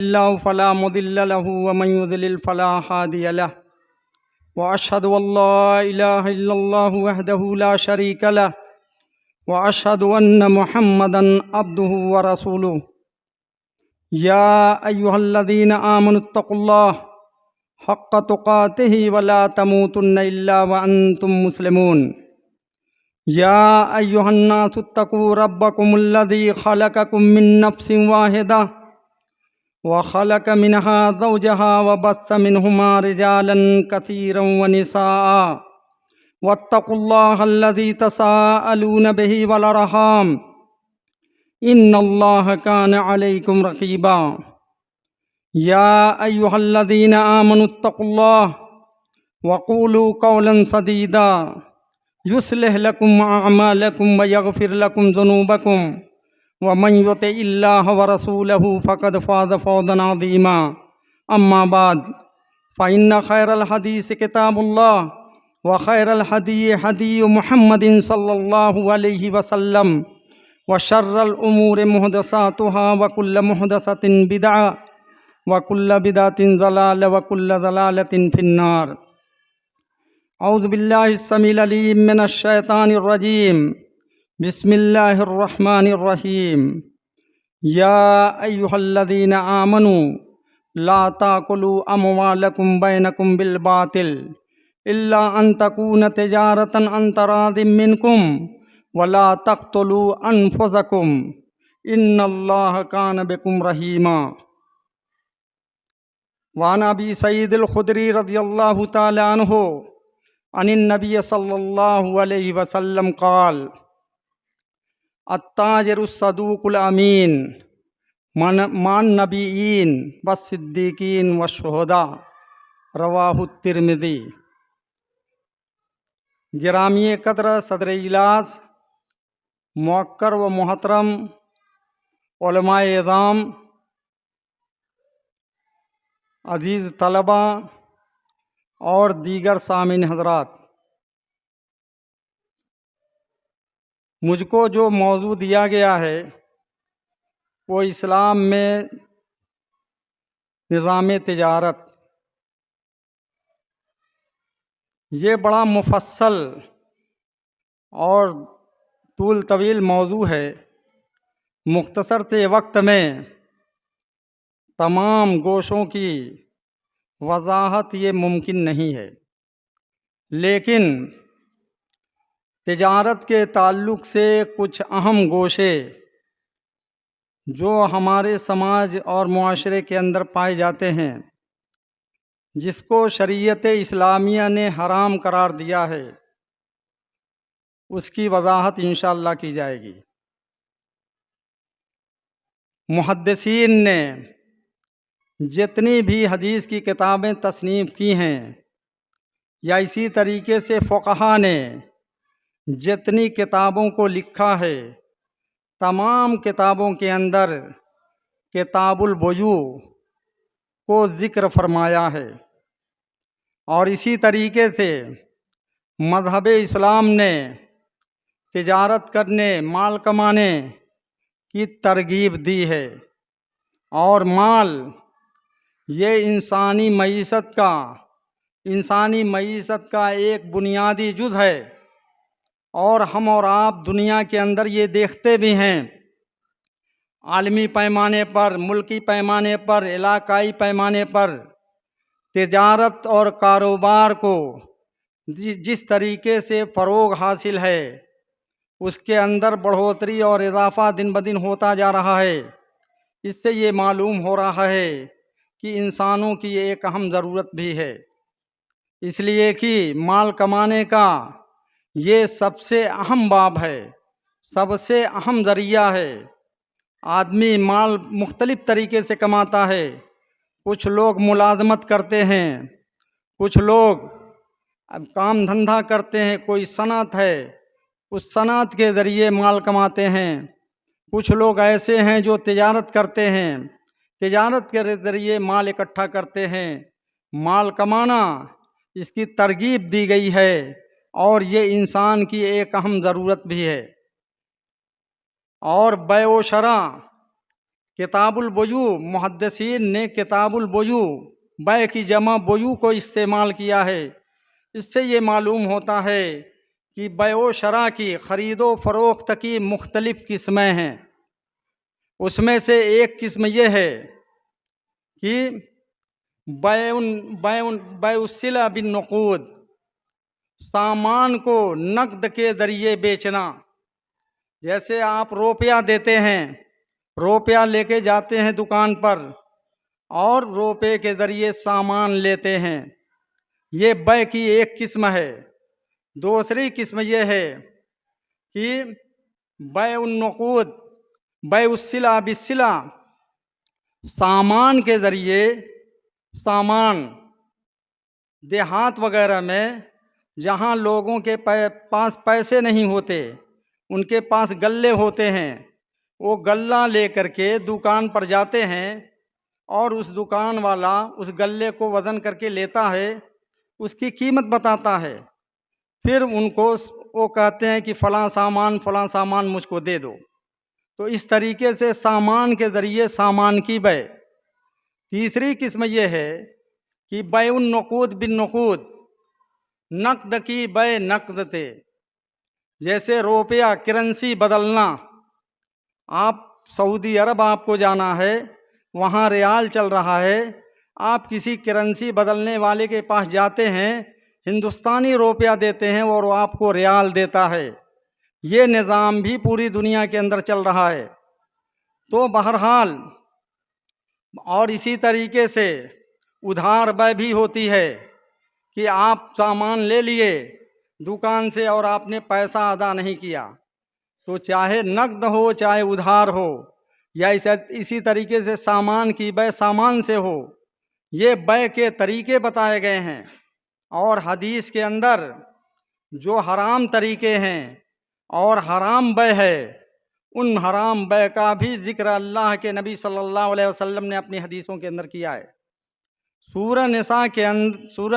الله فلا مضل له ومن يضلل فلا هادي له وأشهد أن لا إله إلا الله وحده لا شريك له وأشهد أن محمدا عبده ورسوله يا أيها الذين آمنوا اتقوا الله حق تقاته ولا تموتن إلا وأنتم مسلمون يا أيها الناس اتقوا ربكم الذي خلقكم من نفس واحدة وخلق منها زوجها وبث منهما رجالا كثيرا ونساء واتقوا الله الذي تساءلون به والأرحام إن الله كان عليكم رقيبا يا أيها الذين آمنوا اتقوا الله وقولوا قولا سديدا يصلح لكم أعمالكم ويغفر لكم ذنوبكم ومن يطع الله ورسوله فقد فاز فوزا عظيما أما بعد فإن خير الحديث كتاب الله وخير الهدي هدي محمد صلى الله عليه وسلم وشر الأمور محدثاتها وكل محدثة بدعة وكل بدعة ضلالة وكل ضلالة في النار أعوذ بالله السميع العليم من الشيطان الرجيم بسم الله الرحمن الرحيم يا أيها الذين آمنوا لا تأكلوا أموالكم بينكم بالباطل إلا أن تكون تجارة عن تراض منكم ولا تقتلوا أنفسكم إن الله كان بكم رحيما وعن أبي سعيد الخدري رضي الله تعالى عنه عن النبي صلى الله عليه وسلم قال التاجر الصدوق الأمين مع النبيين والصديقين والشهداء رواہ الترمذی۔ گرامی قدر صدر اجلاس، موقر و محترم علماء اعظام، عزیز طلبہ اور دیگر سامعین حضرات، مجھ کو جو موضوع دیا گیا ہے وہ اسلام میں نظام تجارت، یہ بڑا مفصل اور طول طویل موضوع ہے۔ مختصر سے وقت میں تمام گوشوں کی وضاحت یہ ممکن نہیں ہے، لیکن تجارت کے تعلق سے کچھ اہم گوشے جو ہمارے سماج اور معاشرے کے اندر پائے جاتے ہیں، جس کو شریعت اسلامیہ نے حرام قرار دیا ہے، اس کی وضاحت انشاءاللہ کی جائے گی۔ محدثین نے جتنی بھی حدیث کی کتابیں تصنیف کی ہیں، یا اسی طریقے سے فقہا نے جتنی کتابوں کو لکھا ہے، تمام کتابوں کے اندر کتاب البیوع کو ذکر فرمایا ہے، اور اسی طریقے سے مذہب اسلام نے تجارت کرنے، مال کمانے کی ترغیب دی ہے، اور مال یہ انسانی معیشت کا ایک بنیادی جز ہے، اور ہم اور آپ دنیا کے اندر یہ دیکھتے بھی ہیں، عالمی پیمانے پر، ملکی پیمانے پر، علاقائی پیمانے پر تجارت اور کاروبار کو جس طریقے سے فروغ حاصل ہے، اس کے اندر بڑھوتری اور اضافہ دن بدن ہوتا جا رہا ہے۔ اس سے یہ معلوم ہو رہا ہے کہ انسانوں کی ایک اہم ضرورت بھی ہے، اس لیے کہ مال کمانے کا یہ سب سے اہم باب ہے، سب سے اہم ذریعہ ہے۔ آدمی مال مختلف طریقے سے کماتا ہے، کچھ لوگ ملازمت کرتے ہیں، کچھ لوگ کام دھندہ کرتے ہیں، کوئی صنعت ہے اس صنعت کے ذریعے مال کماتے ہیں، کچھ لوگ ایسے ہیں جو تجارت کرتے ہیں، تجارت کے ذریعے مال اکٹھا کرتے ہیں۔ مال کمانا اس کی ترغیب دی گئی ہے، اور یہ انسان کی ایک اہم ضرورت بھی ہے۔ اور بیع و شرع کتاب البیوع، محدثین نے کتاب البیوع بے کی جمع بیوع کو استعمال کیا ہے۔ اس سے یہ معلوم ہوتا ہے کہ بیع و شرع کی، خرید و فروخت کی مختلف قسمیں ہیں۔ اس میں سے ایک قسم یہ ہے کہ بیع السلع بالنقود، سامان کو نقد کے ذریعے بیچنا۔ جیسے آپ روپیہ دیتے ہیں، روپیہ لے کے جاتے ہیں دکان پر اور روپے کے ذریعے سامان لیتے ہیں، یہ بیع کی ایک قسم ہے۔ دوسری قسم یہ ہے کہ بیع النقود، بیع السلع بالسلع، سامان کے ذریعے، سامان دیہات وغیرہ میں جہاں لوگوں کے پاس پیسے نہیں ہوتے، ان کے پاس غلے ہوتے ہیں، وہ غلہ لے کر کے دکان پر جاتے ہیں اور اس دکان والا اس غلے کو وزن کر کے لیتا ہے، اس کی قیمت بتاتا ہے، پھر ان کو وہ کہتے ہیں کہ فلاں سامان مجھ کو دے دو۔ تو اس طریقے سے سامان کے ذریعے سامان کی بیع۔ تیسری قسم یہ ہے کہ بیع النقود بالنقود، نقد کی بیع نقد سے، جیسے روپیہ کرنسی بدلنا۔ آپ سعودی عرب آپ کو جانا ہے، وہاں ریال چل رہا ہے، آپ کسی کرنسی بدلنے والے کے پاس جاتے ہیں، ہندوستانی روپیہ دیتے ہیں اور وہ آپ کو ریال دیتا ہے۔ یہ نظام بھی پوری دنیا کے اندر چل رہا ہے۔ تو بہرحال، اور اسی طریقے سے ادھار بیع بھی ہوتی ہے کہ آپ سامان لے لیے دکان سے اور آپ نے پیسہ ادا نہیں کیا، تو چاہے نقد ہو چاہے ادھار ہو، یا اسی طریقے سے سامان کی بیع سامان سے ہو، یہ بیع کے طریقے بتائے گئے ہیں۔ اور حدیث کے اندر جو حرام طریقے ہیں اور حرام بیع ہے، ان حرام بیع کا بھی ذکر اللہ کے نبی صلی اللہ علیہ وسلم نے اپنی حدیثوں کے اندر کیا ہے۔ سورہ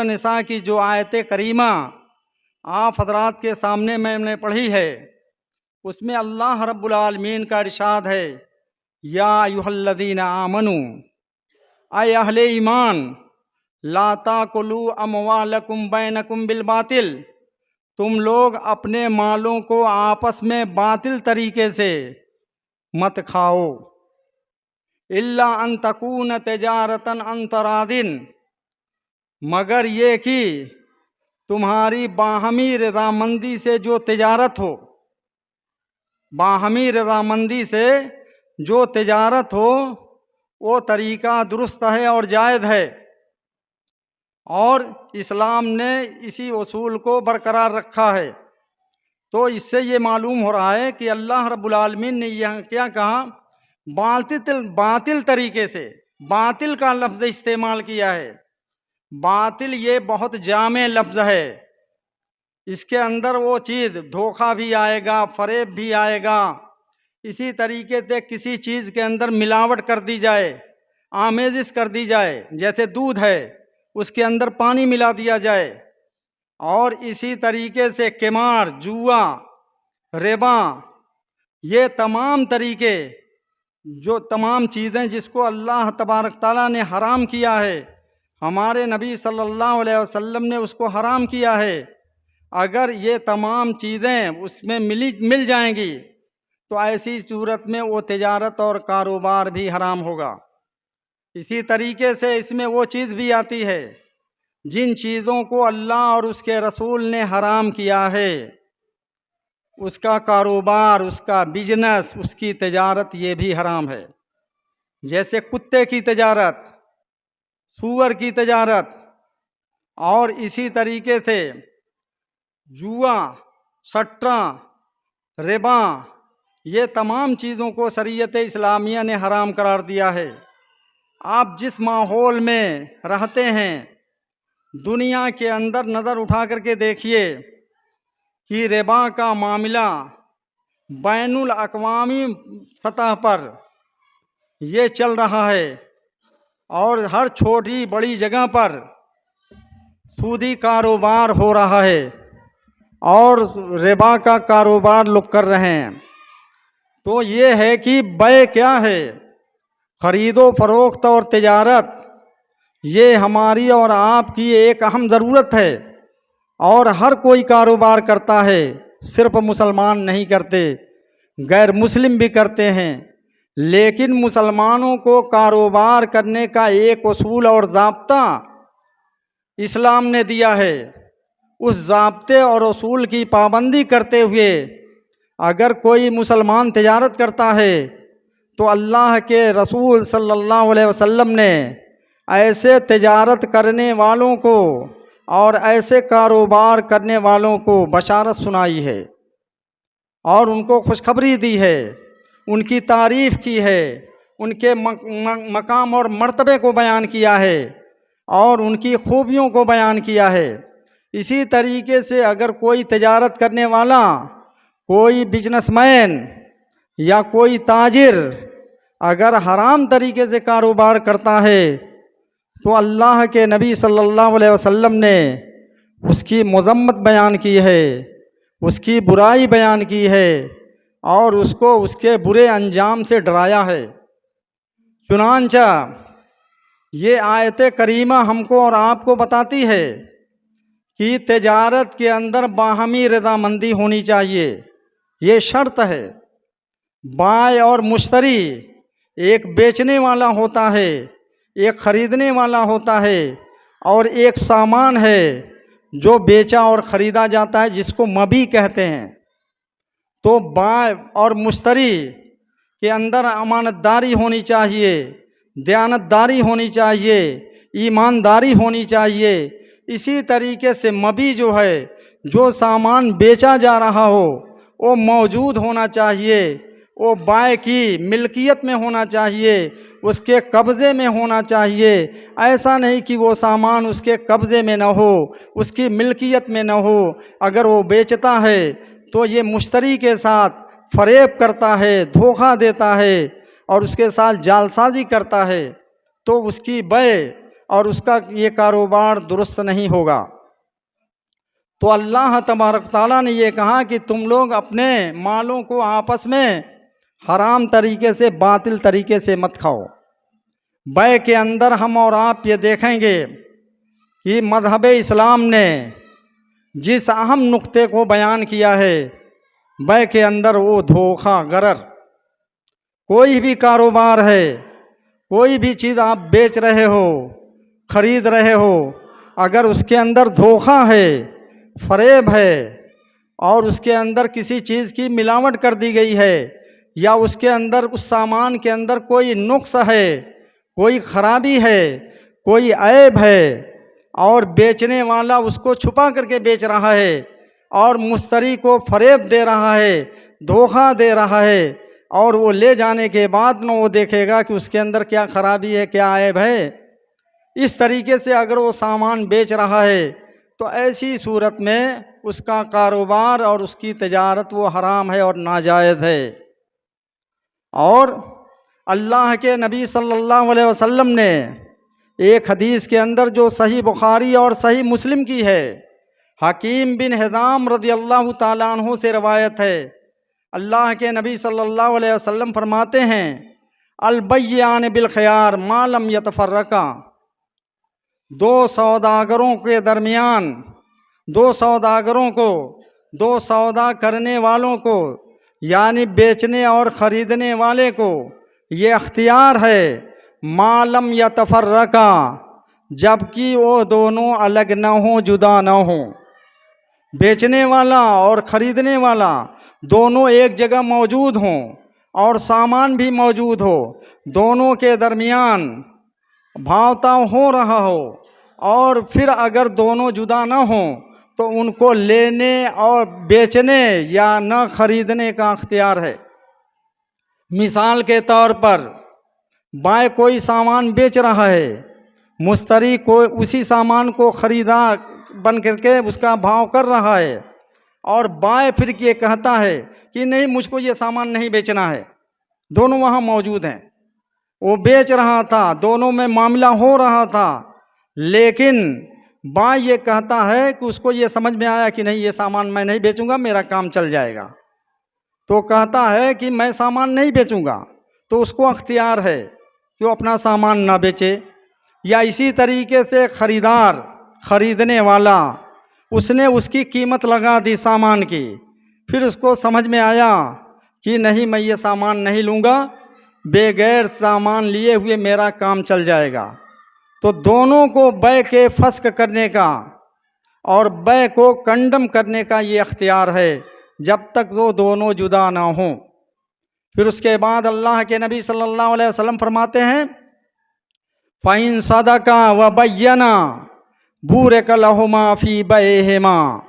نساء کی جو آیت کریمہ آپ حضرات کے سامنے میں نے پڑھی ہے، اس میں اللہ رب العالمین کا ارشاد ہے، یا ایھا الذین آمنوا، اے اہل ایمان، لا تاکلوا اموالکم بینکم بالباطل، تم لوگ اپنے مالوں کو آپس میں باطل طریقے سے مت کھاؤ، الا ان تکون تجارتا عن تراض، مگر یہ کہ تمہاری باہمی رضامندی سے جو تجارت ہو، باہمی رضامندی سے جو تجارت ہو، وہ طریقہ درست ہے اور جائز ہے، اور اسلام نے اسی اصول کو برقرار رکھا ہے۔ تو اس سے یہ معلوم ہو رہا ہے کہ اللہ رب العالمین نے یہاں کیا کہا، باطل طریقے سے، باطل کا لفظ استعمال کیا ہے۔ باطل یہ بہت جامع لفظ ہے، اس کے اندر وہ چیز دھوکہ بھی آئے گا، فریب بھی آئے گا، اسی طریقے سے کسی چیز کے اندر ملاوٹ کر دی جائے، آمیزش کر دی جائے، جیسے دودھ ہے اس کے اندر پانی ملا دیا جائے، اور اسی طریقے سے قمار، جوا، ربا، یہ تمام طریقے، جو تمام چیزیں جس کو اللہ تبارک تعالیٰ نے حرام کیا ہے، ہمارے نبی صلی اللہ علیہ وسلم نے اس کو حرام کیا ہے، اگر یہ تمام چیزیں اس میں مل جائیں گی تو ایسی صورت میں وہ تجارت اور کاروبار بھی حرام ہوگا۔ اسی طریقے سے اس میں وہ چیز بھی آتی ہے جن چیزوں کو اللہ اور اس کے رسول نے حرام کیا ہے، اس کا کاروبار، اس کا بزنس، اس کی تجارت، یہ بھی حرام ہے۔ جیسے کتے کی تجارت، سور کی تجارت، اور اسی طریقے سے جوا، سٹہ، ربا، یہ تمام چیزوں کو شریعت اسلامیہ نے حرام قرار دیا ہے۔ آپ جس ماحول میں رہتے ہیں دنیا کے اندر نظر اٹھا کر کے دیکھیے کہ ربا کا معاملہ بین الاقوامی سطح پر یہ چل رہا ہے، اور ہر چھوٹی بڑی جگہ پر سودی کاروبار ہو رہا ہے اور ربا کا کاروبار لوگ کر رہے ہیں۔ تو یہ ہے کہ بیع کیا ہے، خرید و فروخت اور تجارت یہ ہماری اور آپ کی ایک اہم ضرورت ہے، اور ہر کوئی کاروبار کرتا ہے، صرف مسلمان نہیں کرتے، غیر مسلم بھی کرتے ہیں۔ لیکن مسلمانوں کو کاروبار کرنے کا ایک اصول اور ضابطہ اسلام نے دیا ہے۔ اس ضابطے اور اصول کی پابندی کرتے ہوئے اگر کوئی مسلمان تجارت کرتا ہے تو اللہ کے رسول صلی اللہ علیہ وسلم نے ایسے تجارت کرنے والوں کو اور ایسے کاروبار کرنے والوں کو بشارت سنائی ہے، اور ان کو خوشخبری دی ہے، ان کی تعریف کی ہے، ان کے مقام اور مرتبے کو بیان کیا ہے، اور ان کی خوبیوں کو بیان کیا ہے۔ اسی طریقے سے اگر کوئی تجارت کرنے والا، کوئی بزنس مین یا کوئی تاجر اگر حرام طریقے سے کاروبار کرتا ہے تو اللہ کے نبی صلی اللہ علیہ وسلم نے اس کی مذمت بیان کی ہے، اس کی برائی بیان کی ہے، اور اس کو اس کے برے انجام سے ڈرایا ہے۔ چنانچہ یہ آیت کریمہ ہم کو اور آپ کو بتاتی ہے کہ تجارت کے اندر باہمی رضامندی ہونی چاہیے، یہ شرط ہے۔ بائع اور مشتری، ایک بیچنے والا ہوتا ہے، ایک خریدنے والا ہوتا ہے، اور ایک سامان ہے جو بیچا اور خریدا جاتا ہے جس کو مبیع کہتے ہیں۔ تو بائع اور مشتری کے اندر امانت داری ہونی چاہیے، دیانت داری ہونی چاہیے، ایمانداری ہونی چاہیے۔ اسی طریقے سے مبیع جو ہے، جو سامان بیچا جا رہا ہو وہ موجود ہونا چاہیے، وہ بائع کی ملکیت میں ہونا چاہیے، اس کے قبضے میں ہونا چاہیے۔ ایسا نہیں کہ وہ سامان اس کے قبضے میں نہ ہو، اس کی ملکیت میں نہ ہو۔ اگر وہ بیچتا ہے تو یہ مشتری کے ساتھ فریب کرتا ہے، دھوکہ دیتا ہے، اور اس کے ساتھ جعل سازی کرتا ہے، تو اس کی بیع اور اس کا یہ کاروبار درست نہیں ہوگا۔ تو اللہ تبارک تعالیٰ نے یہ کہا کہ تم لوگ اپنے مالوں کو آپس میں حرام طریقے سے، باطل طریقے سے مت کھاؤ۔ بیع کے اندر ہم اور آپ یہ دیکھیں گے کہ مذہب اسلام نے جس اہم نقطے کو بیان کیا ہے بیع کے اندر، وہ دھوکہ، غرر۔ کوئی بھی کاروبار ہے، کوئی بھی چیز آپ بیچ رہے ہو، خرید رہے ہو، اگر اس کے اندر دھوکہ ہے، فریب ہے، اور اس کے اندر کسی چیز کی ملاوٹ کر دی گئی ہے، یا اس کے اندر، اس سامان کے اندر کوئی نقص ہے، کوئی خرابی ہے، کوئی عیب ہے، اور بیچنے والا اس کو چھپا کر کے بیچ رہا ہے، اور مشتری کو فریب دے رہا ہے، دھوکہ دے رہا ہے، اور وہ لے جانے کے بعد نہ وہ دیکھے گا کہ اس کے اندر کیا خرابی ہے، کیا عیب ہے۔ اس طریقے سے اگر وہ سامان بیچ رہا ہے تو ایسی صورت میں اس کا کاروبار اور اس کی تجارت وہ حرام ہے اور ناجائز ہے۔ اور اللہ کے نبی صلی اللہ علیہ وسلم نے ایک حدیث کے اندر جو صحیح بخاری اور صحیح مسلم کی ہے، حکیم بن حزام رضی اللہ تعالیٰ عنہ سے روایت ہے، اللہ کے نبی صلی اللہ علیہ وسلم فرماتے ہیں، البیعان بالخیار ما لم یتفرقا۔ دو سوداگروں کے درمیان، دو سوداگروں کو، دو سودا کرنے والوں کو، یعنی بیچنے اور خریدنے والے کو یہ اختیار ہے، ما لم یتفرقا، جبکہ وہ دونوں الگ نہ ہوں، جدا نہ ہوں۔ بیچنے والا اور خریدنے والا دونوں ایک جگہ موجود ہوں اور سامان بھی موجود ہو، دونوں کے درمیان بھاؤ تاؤ ہو رہا ہو، اور پھر اگر دونوں جدا نہ ہوں تو ان کو لینے اور بیچنے یا نہ خریدنے کا اختیار ہے۔ مثال کے طور پر بائع کوئی سامان بیچ رہا ہے، مشتری کو اسی سامان کو خریدار بن کر کے اس کا بھاؤ کر رہا ہے، اور بائع پھر یہ کہتا ہے کہ نہیں، مجھ کو یہ سامان نہیں بیچنا ہے۔ دونوں وہاں موجود ہیں، وہ بیچ رہا تھا، دونوں میں معاملہ ہو رہا تھا، لیکن بائع یہ کہتا ہے کہ اس کو یہ سمجھ میں آیا کہ نہیں، یہ سامان میں نہیں بیچوں گا، میرا کام چل جائے گا، تو کہتا ہے کہ میں سامان نہیں بیچوں گا، تو اس کو اختیار ہے کہ وہ اپنا سامان نہ بیچے. یا اسی طریقے سے خریدار، خریدنے والا، اس نے اس کی قیمت لگا دی سامان کی، پھر اس کو سمجھ میں آیا کہ نہیں میں یہ سامان نہیں لوں گا، بغیر سامان لیے ہوئے میرا کام چل جائے گا. تو دونوں کو بیع کے فسخ کرنے کا اور بیع کو کنڈم کرنے کا یہ اختیار ہے جب تک وہ دونوں جدا نہ ہوں. پھر اس کے بعد اللہ کے نبی صلی اللہ علیہ وسلم فرماتے ہیں فَإِن صَدَقَا وَبَيَّنَا بُورِكَ لَهُمَا فِي بَيْعِهِمَا.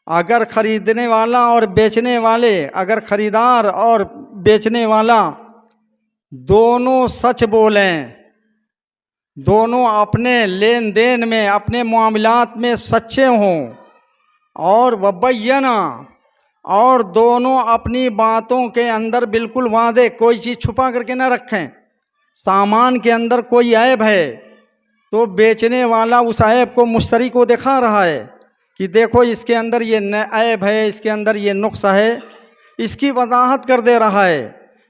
اگر خریدنے والا اور بیچنے والے، اگر خریدار اور بیچنے والا دونوں سچ بولیں، دونوں اپنے لین دین میں، اپنے معاملات میں سچے ہوں، اور وبینا، اور دونوں اپنی باتوں کے اندر بالکل وعدے، کوئی چیز چھپا کر کے نہ رکھیں. سامان کے اندر کوئی عیب ہے تو بیچنے والا اس عیب کو مشتری کو دکھا رہا ہے کہ دیکھو اس کے اندر یہ عیب ہے، اس کے اندر یہ نقص ہے، اس کی وضاحت کر دے رہا ہے.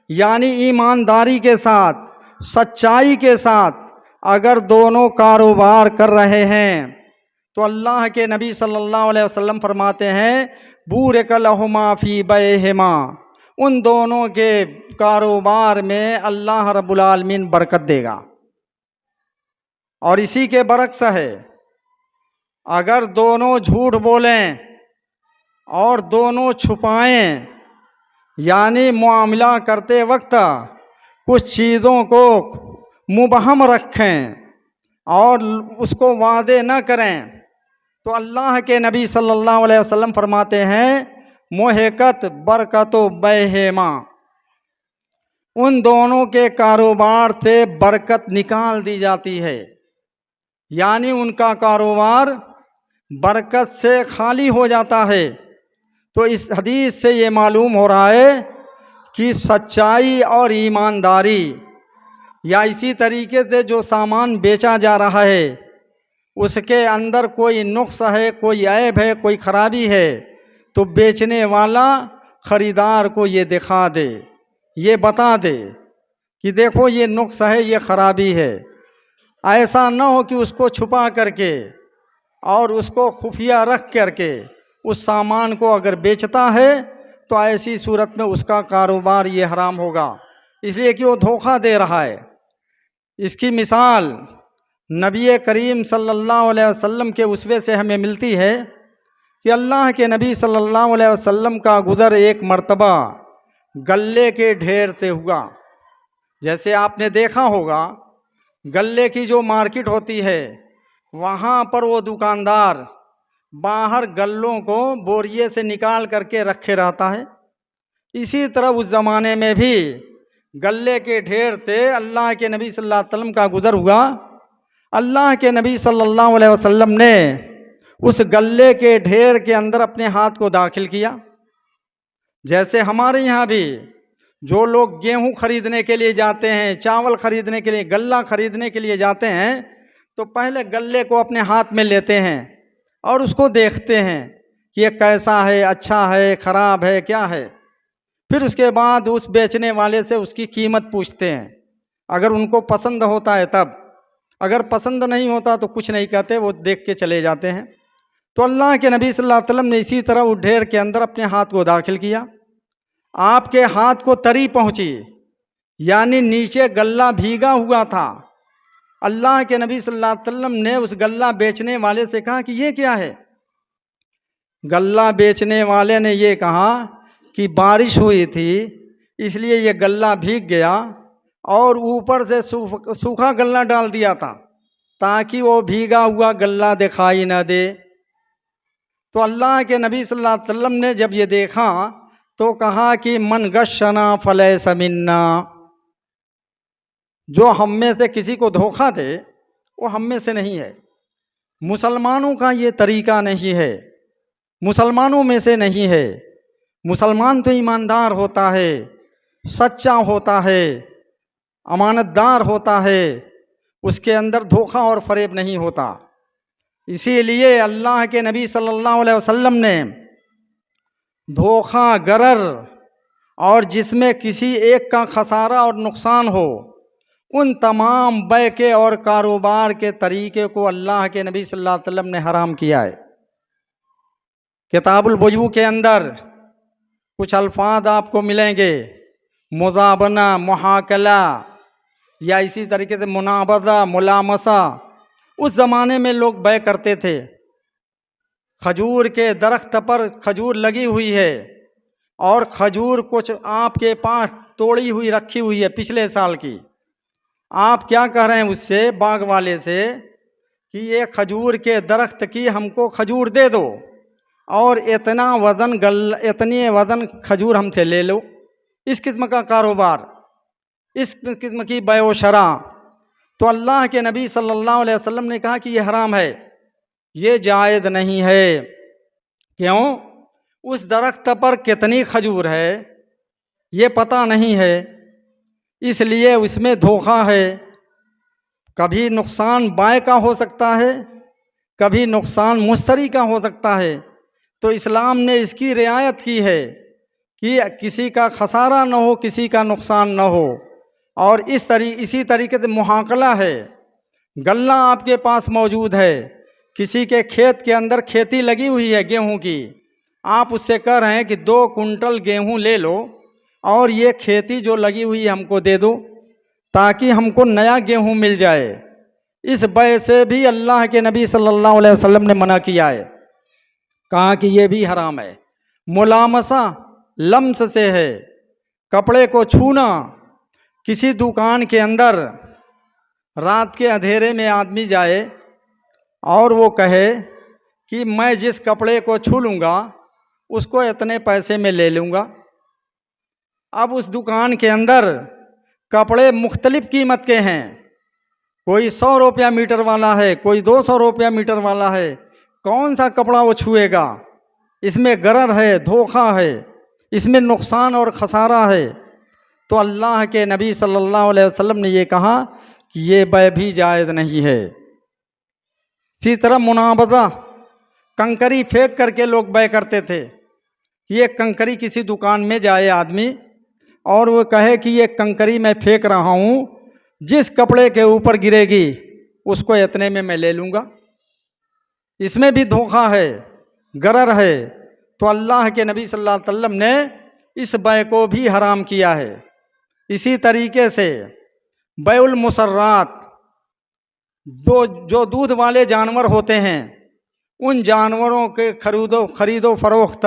یعنی ایمانداری کے ساتھ، سچائی کے ساتھ اگر دونوں کاروبار کر رہے ہیں تو اللہ کے نبی صلی اللہ علیہ وسلم فرماتے ہیں بورک لہما فی بیعہما، ان دونوں کے کاروبار میں اللہ رب العالمین برکت دے گا. اور اسی کے برعکس ہے، اگر دونوں جھوٹ بولیں اور دونوں چھپائیں، یعنی معاملہ کرتے وقت کچھ چیزوں کو مبہم رکھیں اور اس کو وعدے نہ کریں، تو اللہ کے نبی صلی اللہ علیہ وسلم فرماتے ہیں محقت برکت و بیعہما، ان دونوں کے کاروبار سے برکت نکال دی جاتی ہے. یعنی ان کا کاروبار برکت سے خالی ہو جاتا ہے. تو اس حدیث سے یہ معلوم ہو رہا ہے کہ سچائی اور ایمانداری، یا اسی طریقے سے جو سامان بیچا جا رہا ہے اس کے اندر کوئی نقص ہے، کوئی عیب ہے، کوئی خرابی ہے، تو بیچنے والا خریدار کو یہ دکھا دے، یہ بتا دے کہ دیکھو یہ نقص ہے، یہ خرابی ہے. ایسا نہ ہو کہ اس کو چھپا کر کے اور اس کو خفیہ رکھ کر کے اس سامان کو اگر بیچتا ہے تو ایسی صورت میں اس کا کاروبار یہ حرام ہوگا، اس لیے کہ وہ دھوکہ دے رہا ہے. اس کی مثال نبی کریم صلی اللہ علیہ وسلم کے اسوے سے ہمیں ملتی ہے کہ اللہ کے نبی صلی اللہ علیہ وسلم کا گزر ایک مرتبہ غلے کے ڈھیر سے ہوا. جیسے آپ نے دیکھا ہوگا غلے کی جو مارکیٹ ہوتی ہے وہاں پر وہ دکاندار باہر غلوں کو بوریے سے نکال کر کے رکھے رہتا ہے. اسی طرح اس زمانے میں بھی غلے کے ڈھیر سے اللہ کے نبی صلی اللہ علیہ وسلم کا گزر ہوا. اللہ کے نبی صلی اللہ علیہ وسلم نے اس غلے کے ڈھیر کے اندر اپنے ہاتھ کو داخل کیا. جیسے ہمارے یہاں بھی جو لوگ گیہوں خریدنے کے لیے جاتے ہیں، چاول خریدنے کے لیے، غلہ خریدنے کے لیے جاتے ہیں تو پہلے غلے کو اپنے ہاتھ میں لیتے ہیں اور اس کو دیکھتے ہیں کہ یہ کیسا ہے، اچھا ہے، خراب ہے، کیا ہے. پھر اس کے بعد اس بیچنے والے سے اس کی قیمت پوچھتے ہیں. اگر ان کو پسند ہوتا ہے تب، اگر پسند نہیں ہوتا تو کچھ نہیں کہتے، وہ دیکھ کے چلے جاتے ہیں. تو اللہ کے نبی صلی اللہ علیہ وسلم نے اسی طرح اس ڈھیر کے اندر اپنے ہاتھ کو داخل کیا. آپ کے ہاتھ کو تری پہنچی، یعنی نیچے غلہ بھیگا ہوا تھا. اللہ کے نبی صلی اللہ علیہ وسلم نے اس غلہ بیچنے والے سے کہا کہ یہ کیا ہے؟ غلہ بیچنے والے نے یہ کہا کہ بارش ہوئی تھی اس لیے یہ غلہ بھیگ گیا اور اوپر سے سوکھا غلہ ڈال دیا تھا تاکہ وہ بھیگا ہوا غلہ دکھائی نہ دے. تو اللہ کے نبی صلی اللہ علیہ وسلم نے جب یہ دیکھا تو کہا کہ من غشنا فلیس منا، جو ہم میں سے کسی کو دھوکہ دے وہ ہم میں سے نہیں ہے. مسلمانوں کا یہ طریقہ نہیں ہے، مسلمانوں میں سے نہیں ہے. مسلمان تو ایماندار ہوتا ہے، سچا ہوتا ہے، امانت دار ہوتا ہے، اس کے اندر دھوکہ اور فریب نہیں ہوتا. اسی لیے اللہ کے نبی صلی اللہ علیہ وسلم نے دھوکہ، غرر اور جس میں کسی ایک کا خسارہ اور نقصان ہو ان تمام بے کے اور کاروبار کے طریقے کو اللہ کے نبی صلی اللہ علیہ وسلم نے حرام کیا ہے۔ کتاب البیوع کے اندر کچھ الفاظ آپ کو ملیں گے، مزابنہ، محاکلہ، یا اسی طریقے سے منابضہ، ملامسہ۔ اس زمانے میں لوگ بے کرتے تھے۔ کھجور کے درخت پر کھجور لگی ہوئی ہے اور کھجور کچھ آپ کے پاس توڑی ہوئی رکھی ہوئی ہے پچھلے سال کی، آپ کیا کہہ رہے ہیں اس سے، باغ والے سے، کہ یہ کھجور کے درخت کی ہم کو کھجور دے دو اور اتنی وزن کھجور ہم سے لے لو۔ اس قسم کا کاروبار، اس قسم کی بیع و شرع، تو اللہ کے نبی صلی اللہ علیہ وسلم نے کہا کہ یہ حرام ہے، یہ جائز نہیں ہے۔ کیوں؟ اس درخت پر کتنی کھجور ہے یہ پتہ نہیں ہے، اس لیے اس میں دھوکہ ہے۔ کبھی نقصان بائع کا ہو سکتا ہے، کبھی نقصان مشتری کا ہو سکتا ہے، تو اسلام نے اس کی رعایت کی ہے کہ کسی کا خسارہ نہ ہو، کسی کا نقصان نہ ہو۔ اور اسی طریقے سے محاکلہ ہے، غلہ آپ کے پاس موجود ہے، کسی کے کھیت کے اندر کھیتی لگی ہوئی ہے گیہوں کی، آپ اس سے کہہ رہے ہیں کہ 2 کنٹل گیہوں لے لو اور یہ کھیتی جو لگی ہوئی ہے ہم کو دے دو تاکہ ہم کو نیا گیہوں مل جائے۔ اس بیع سے بھی اللہ کے نبی صلی اللہ علیہ وسلم نے منع کیا ہے، کہا کہ یہ بھی حرام ہے۔ ملامسہ لمس سے ہے، کپڑے کو چھونا۔ کسی دکان کے اندر رات کے اندھیرے میں آدمی جائے اور وہ کہے کہ میں جس کپڑے کو چھو لوں گا اس کو اتنے پیسے میں لے لوں گا۔ اب اس دکان کے اندر کپڑے مختلف قیمت کے ہیں، کوئی 100 روپیہ میٹر والا ہے، کوئی 200 روپیہ میٹر والا ہے، کون سا کپڑا وہ چھوئے گا؟ اس میں غرر ہے، دھوکہ ہے، اس میں نقصان اور خسارہ ہے۔ تو اللہ کے نبی صلی اللہ علیہ وسلم نے یہ کہا کہ یہ بیع بھی جائز نہیں ہے۔ اسی طرح منابضہ، کنکری پھینک کر کے لوگ بیع کرتے تھے۔ یہ کنکری کسی دکان میں جائے آدمی اور وہ کہے کہ یہ کنکری میں پھینک رہا ہوں، جس کپڑے کے اوپر گرے گی اس کو اتنے میں لے لوں گا۔ اس میں بھی دھوکہ ہے، غرر ہے۔ تو اللہ کے نبی صلی اللہ علیہ وسلم نے اس بیع کو بھی حرام کیا ہے۔ اسی طریقے سے بیع المسرات، جو دودھ والے جانور ہوتے ہیں ان جانوروں کے خرید و فروخت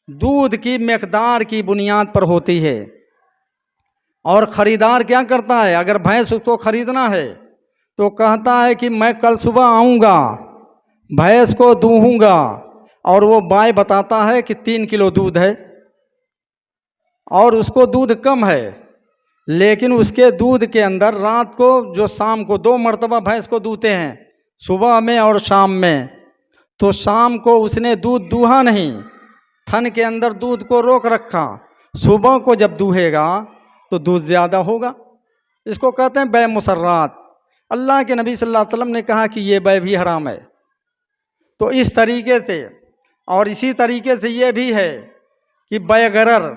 دودھ کی مقدار کی بنیاد پر ہوتی ہے، اور خریدار کیا کرتا ہے، اگر بھینس اس کو خریدنا ہے تو کہتا ہے کہ میں کل صبح آؤں گا، بھینس کو دوں گا، اور وہ بائع بتاتا ہے کہ 3 کلو دودھ ہے اور اس کو دودھ کم ہے، لیکن اس کے دودھ کے اندر رات کو جو شام کو 2 مرتبہ بھینس کو دوتے ہیں، صبح میں اور شام میں، تو شام کو اس نے دودھ دوہا نہیں، تھن کے اندر دودھ کو روک رکھا، صبح کو جب دوہے گا تو دودھ زیادہ ہوگا۔ اس کو کہتے ہیں بیع مسرات۔ اللہ کے نبی صلی اللہ علیہ وسلم نے کہا کہ یہ بیع بھی حرام ہے۔ تو اس طریقے سے، اور اسی طریقے سے یہ بھی ہے کہ بیع غرر،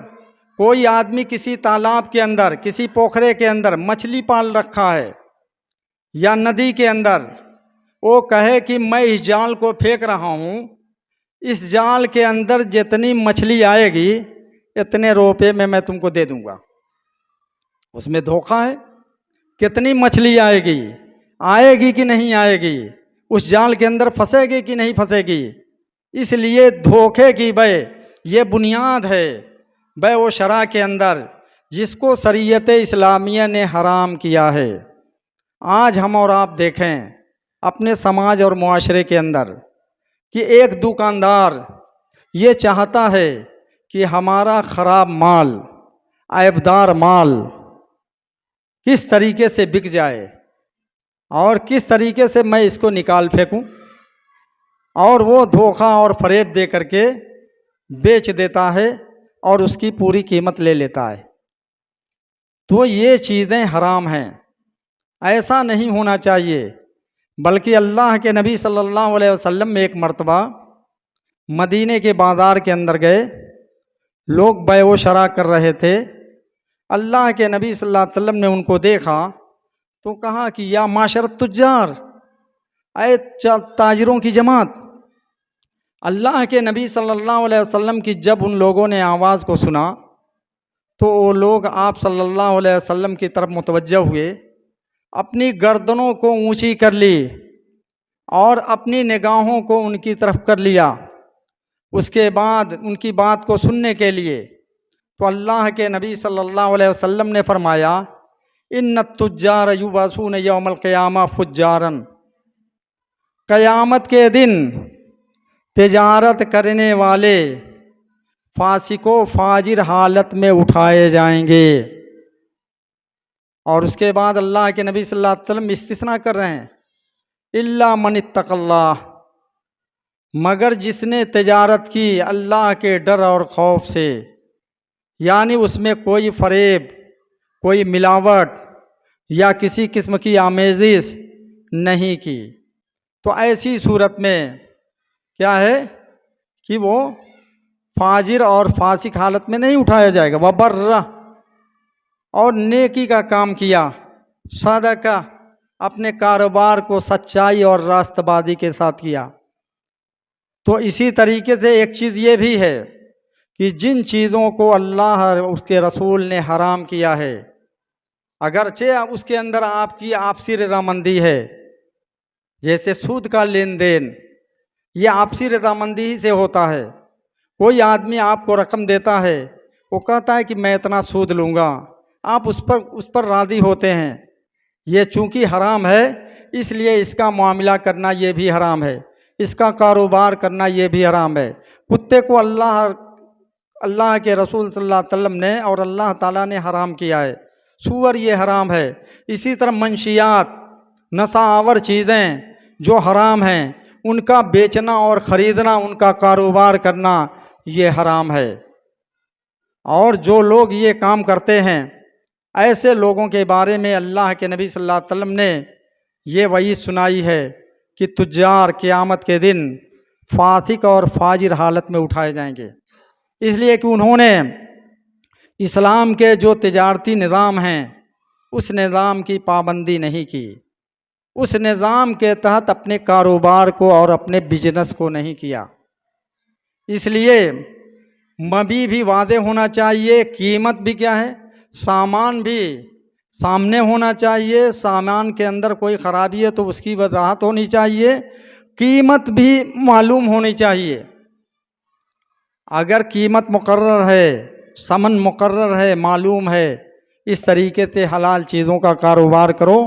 کوئی آدمی کسی تالاب کے اندر، کسی پوکھرے کے اندر مچھلی پال رکھا ہے یا ندی کے اندر، وہ کہے کہ میں اس جال کو پھینک رہا ہوں، اس جال کے اندر جتنی مچھلی آئے گی اتنے روپے میں تم کو دے دوں گا۔ اس میں دھوکہ ہے۔ کتنی مچھلی آئے گی کہ نہیں آئے گی، اس جال کے اندر پھنسے گی کہ نہیں پھنسے گی۔ اس لیے دھوکے کی بیع یہ بنیاد ہے بیع و شرع کے اندر، جس کو شریعت اسلامیہ نے حرام کیا ہے۔ آج ہم اور آپ دیکھیں اپنے سماج اور معاشرے کے اندر کہ ایک دکاندار یہ چاہتا ہے کہ ہمارا خراب مال، عیبدار مال کس طریقے سے بک جائے اور کس طریقے سے میں اس کو نکال پھینکوں، اور وہ دھوکہ اور فریب دے کر کے بیچ دیتا ہے اور اس کی پوری قیمت لے لیتا ہے۔ تو یہ چیزیں حرام ہیں، ایسا نہیں ہونا چاہیے۔ بلکہ اللہ کے نبی صلی اللہ علیہ وسلم ایک مرتبہ مدینے کے بازار کے اندر گئے، لوگ بیع و شرع کر رہے تھے۔ اللہ کے نبی صلی اللہ علیہ وسلم نے ان کو دیکھا تو کہا کہ یا معاشرت تجار، اے تاجروں کی جماعت. اللہ کے نبی صلی اللہ علیہ وسلم کی جب ان لوگوں نے آواز کو سنا تو وہ لوگ آپ صلی اللہ علیہ وسلم کی طرف متوجہ ہوئے، اپنی گردنوں کو اونچی کر لی اور اپنی نگاہوں کو ان کی طرف کر لیا. اس کے بعد ان کی بات کو سننے کے لیے تو اللہ کے نبی صلی اللہ علیہ وسلم نے فرمایا ان التجار یبعثون یوم القیامہ فجارا، قیامت کے دن تجارت کرنے والے فاسق و فاجر حالت میں اٹھائے جائیں گے. اور اس کے بعد اللہ کے نبی صلی اللہ علیہ وسلم استثناء کر رہے ہیں الا من اتقى اللہ، مگر جس نے تجارت کی اللہ کے ڈر اور خوف سے، یعنی اس میں کوئی فریب، کوئی ملاوٹ یا کسی قسم کی آمیزش نہیں کی، تو ایسی صورت میں کیا ہے کہ وہ فاجر اور فاسق حالت میں نہیں اٹھایا جائے گا. وبر، اور نیکی کا کام کیا، صدقہ، اپنے کاروبار کو سچائی اور راست بازی کے ساتھ کیا. تو اسی طریقے سے ایک چیز یہ بھی ہے کہ جن چیزوں کو اللہ اور اس کے رسول نے حرام کیا ہے، اگرچہ اس کے اندر آپ کی آپسی رضامندی ہے، جیسے سود کا لین دین، یہ آپسی رضامندی ہی سے ہوتا ہے. کوئی آدمی آپ کو رقم دیتا ہے، وہ کہتا ہے کہ میں اتنا سود لوں گا، آپ اس پر راضی ہوتے ہیں. یہ چونکہ حرام ہے اس لیے اس کا معاملہ کرنا یہ بھی حرام ہے، اس کا کاروبار کرنا یہ بھی حرام ہے. کتے کو اللہ کے رسول صلی اللہ علیہ وسلم نے اور اللہ تعالیٰ نے حرام کیا ہے، سور یہ حرام ہے. اسی طرح منشیات، نشہ آور چیزیں جو حرام ہیں ان کا بیچنا اور خریدنا، ان کا کاروبار کرنا یہ حرام ہے. اور جو لوگ یہ کام کرتے ہیں ایسے لوگوں کے بارے میں اللہ کے نبی صلی اللہ علیہ وسلم نے یہ وعید سنائی ہے کہ تجار قیامت کے دن فاسق اور فاجر حالت میں اٹھائے جائیں گے. اس لیے کہ انہوں نے اسلام کے جو تجارتی نظام ہیں اس نظام کی پابندی نہیں کی، اس نظام کے تحت اپنے کاروبار کو اور اپنے بزنس کو نہیں کیا. اس لیے مبی بھی واضح ہونا چاہیے، قیمت بھی کیا ہے، سامان بھی سامنے ہونا چاہیے. سامان کے اندر کوئی خرابی ہے تو اس کی وضاحت ہونی چاہیے، قیمت بھی معلوم ہونی چاہیے. اگر قیمت مقرر ہے، ثمن مقرر ہے، معلوم ہے، اس طریقے سے حلال چیزوں کا کاروبار کرو،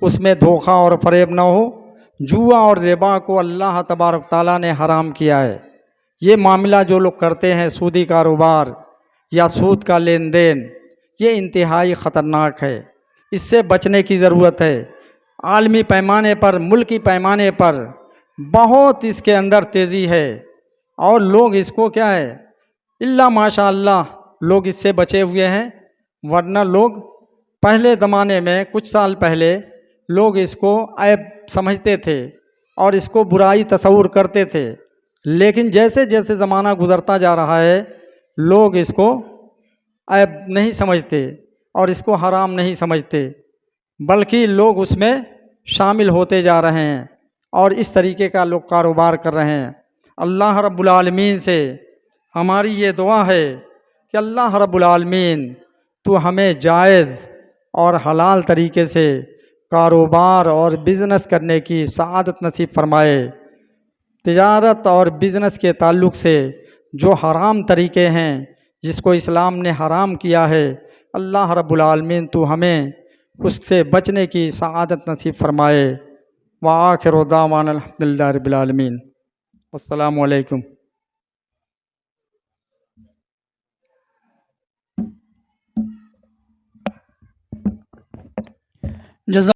اس میں دھوکہ اور فریب نہ ہو. جوا اور ربا کو اللہ تبارک تعالیٰ نے حرام کیا ہے. یہ معاملہ جو لوگ کرتے ہیں، سودی کاروبار یا سود کا لین دین، یہ انتہائی خطرناک ہے. اس سے بچنے کی ضرورت ہے. عالمی پیمانے پر، ملکی پیمانے پر بہت اس کے اندر تیزی ہے اور لوگ اس کو کیا ہے، الا ماشاء اللہ لوگ اس سے بچے ہوئے ہیں. ورنہ لوگ پہلے زمانے میں کچھ سال پہلے لوگ اس کو عیب سمجھتے تھے اور اس کو برائی تصور کرتے تھے، لیکن جیسے جیسے زمانہ گزرتا جا رہا ہے لوگ اس کو عیب نہیں سمجھتے اور اس کو حرام نہیں سمجھتے، بلکہ لوگ اس میں شامل ہوتے جا رہے ہیں اور اس طریقے کا لوگ کاروبار کر رہے ہیں. اللہ رب العالمین سے ہماری یہ دعا ہے کہ اللہ رب العالمین تو ہمیں جائز اور حلال طریقے سے کاروبار اور بزنس کرنے کی سعادت نصیب فرمائے. تجارت اور بزنس کے تعلق سے جو حرام طریقے ہیں جس کو اسلام نے حرام کیا ہے، اللہ رب العالمین تو ہمیں اس سے بچنے کی سعادت نصیب فرمائے. وآخر دعوانا الحمدللہ رب العالمین. السلام علیکم.